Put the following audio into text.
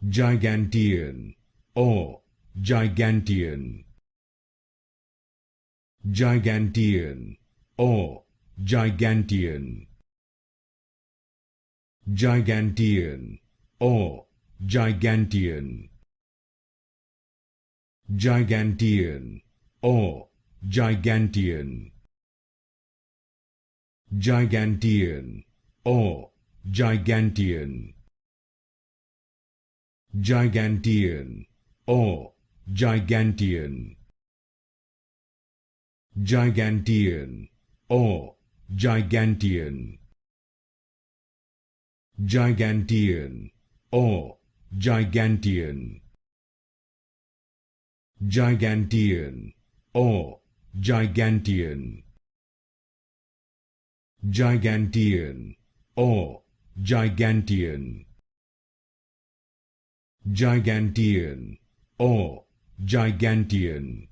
Gigantean or Gigantean. Gigantean or Gigantean. Gigantean or Gigantean. Gigantean or Gigantean. Gigantean or Gigantean. Gigantean or Gigantean. Gigantean or Gigantean. Gigantean or Gigantean. Gigantean or Gigantean. Gigantean or Gigantean. Gigantean or Gigantean.